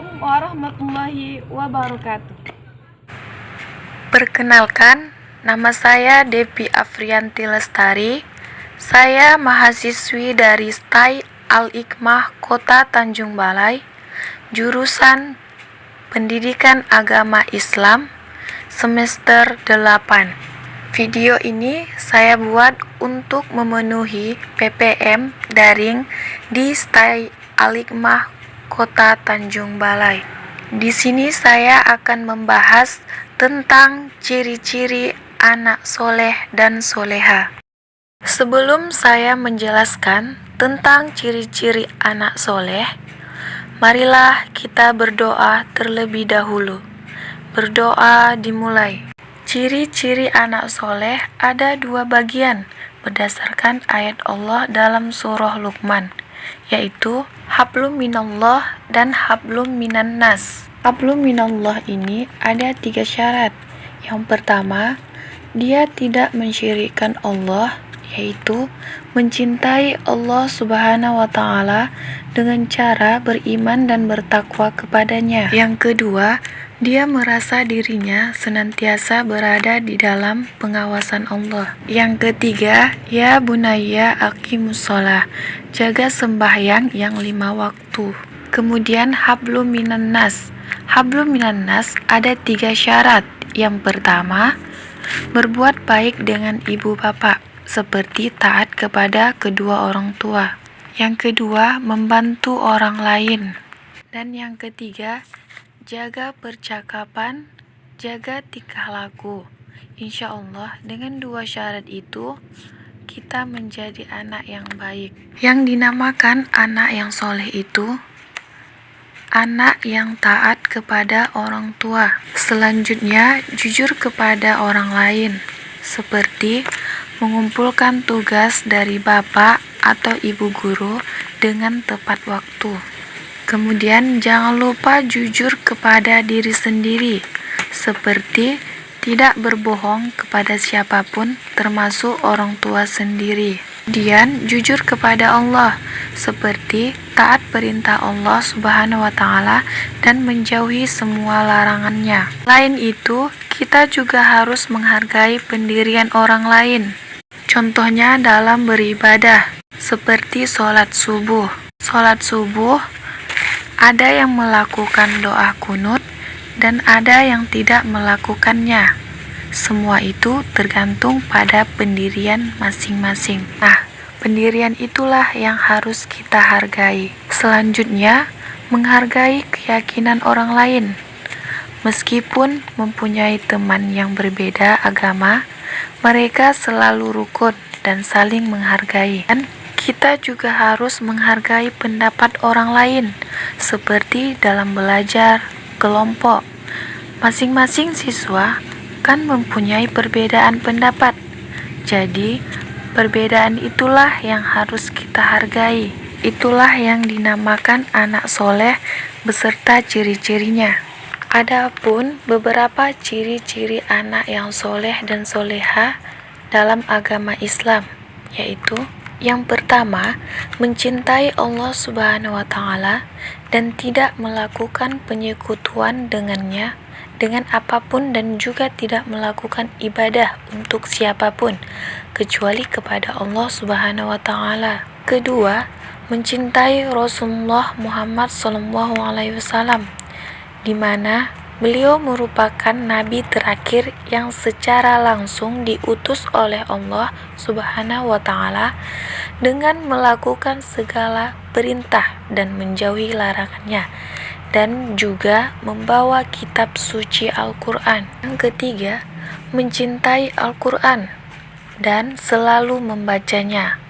Assalamualaikum warahmatullahi wabarakatuh. Perkenalkan, nama saya Devi Afrianti Lestari. Saya mahasiswi dari STAI Al-Hikmah Kota Tanjung Balai, jurusan Pendidikan Agama Islam, semester 8. Video ini saya buat untuk memenuhi PPM daring di STAI Al-Hikmah Kota Tanjung Balai. Di sini saya akan membahas tentang ciri-ciri anak soleh dan soleha. Sebelum saya menjelaskan tentang ciri-ciri anak soleh, marilah kita berdoa terlebih dahulu. Berdoa dimulai. Ciri-ciri anak soleh ada 2 bagian berdasarkan ayat Allah dalam surah Luqman, yaitu hablum minallah dan hablum minan nas. Hablum minallah ini ada 3 syarat. Yang pertama, dia tidak mensyirikkan Allah, yaitu mencintai Allah Subhanahu wa Ta'ala dengan cara beriman dan bertakwa kepadanya. Yang kedua, dia merasa dirinya senantiasa berada di dalam pengawasan Allah. Yang ketiga, ya bunayya aqimus shalah, jaga sembahyang yang 5 waktu. Kemudian hablum minan nas. Hablum minan nas ada 3 syarat. Yang pertama, berbuat baik dengan ibu bapak, seperti taat kepada kedua orang tua. Yang kedua, membantu orang lain. Dan yang ketiga, jaga percakapan, jaga tingkah laku. Insya Allah dengan 2 syarat itu kita menjadi anak yang baik. Yang dinamakan anak yang soleh itu anak yang taat kepada orang tua. Selanjutnya, jujur kepada orang lain, seperti mengumpulkan tugas dari bapak atau ibu guru dengan tepat waktu. Kemudian jangan lupa jujur kepada diri sendiri, seperti tidak berbohong kepada siapapun termasuk orang tua sendiri. Kemudian jujur kepada Allah, seperti taat perintah Allah Subhanahu wa Ta'ala dan menjauhi semua larangannya. Selain itu, kita juga harus menghargai pendirian orang lain. Contohnya dalam beribadah, seperti sholat subuh. Sholat subuh ada yang melakukan doa kunut dan ada yang tidak melakukannya. Semua itu tergantung pada pendirian masing-masing. Nah, pendirian itulah yang harus kita hargai. Selanjutnya, menghargai keyakinan orang lain. Meskipun mempunyai teman yang berbeda agama, mereka selalu rukun dan saling menghargai. Dan kita juga harus menghargai pendapat orang lain, seperti dalam belajar kelompok. Masing-masing siswa kan mempunyai perbedaan pendapat. Jadi, perbedaan itulah yang harus kita hargai. Itulah yang dinamakan anak soleh beserta ciri-cirinya. Adapun beberapa ciri-ciri anak yang soleh dan soleha dalam agama Islam, yaitu yang pertama, mencintai Allah Subhanahu wa Ta'ala dan tidak melakukan penyekutuan dengannya dengan apapun dan juga tidak melakukan ibadah untuk siapapun kecuali kepada Allah Subhanahu wa Ta'ala. Kedua, mencintai Rasulullah Muhammad SAW, di mana beliau merupakan nabi terakhir yang secara langsung diutus oleh Allah Subhanahu wa Ta'ala dengan melakukan segala perintah dan menjauhi larangannya, dan juga membawa kitab suci Al-Quran. Yang ketiga, mencintai Al-Quran dan selalu membacanya,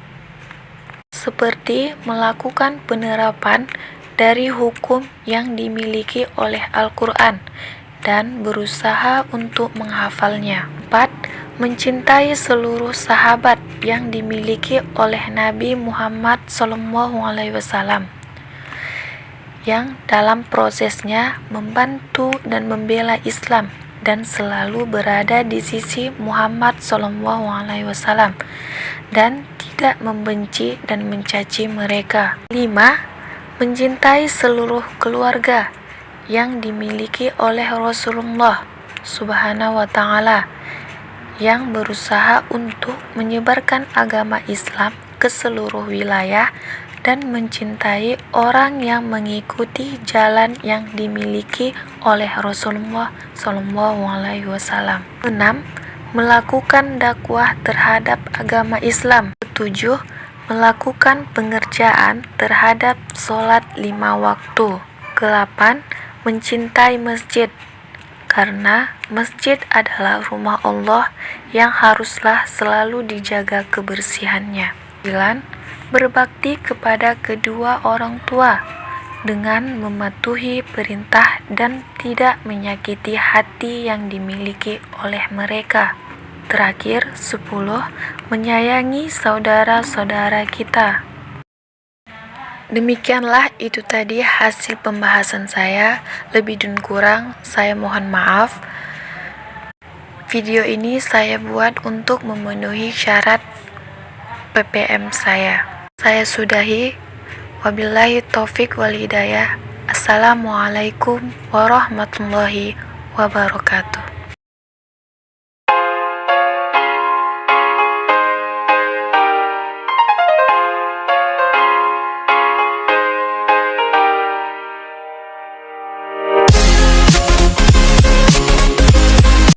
seperti melakukan penerapan dari hukum yang dimiliki oleh Al-Quran dan berusaha untuk menghafalnya. 4. Mencintai seluruh sahabat yang dimiliki oleh Nabi Muhammad SAW, yang dalam prosesnya membantu dan membela Islam dan selalu berada di sisi Muhammad SAW dan tidak membenci dan mencaci mereka. 5. Mencintai seluruh keluarga yang dimiliki oleh Rasulullah Subhanahu wa Ta'ala, yang berusaha untuk menyebarkan agama Islam ke seluruh wilayah dan mencintai orang yang mengikuti jalan yang dimiliki oleh Rasulullah SAW. 6. Melakukan dakwah terhadap agama Islam. 7. Melakukan pengerjaan terhadap sholat 5 waktu. 8. Mencintai masjid, karena masjid adalah rumah Allah yang haruslah selalu dijaga kebersihannya. 9. Berbakti kepada kedua orang tua dengan mematuhi perintah dan tidak menyakiti hati yang dimiliki oleh mereka. Terakhir, 10. Menyayangi saudara-saudara kita. Demikianlah itu tadi hasil pembahasan saya. Lebih dan kurang saya mohon maaf. Video ini saya buat untuk memenuhi syarat PPM saya. Saya sudahi. Wabillahi taufik wal hidayah. Assalamualaikum warahmatullahi wabarakatuh.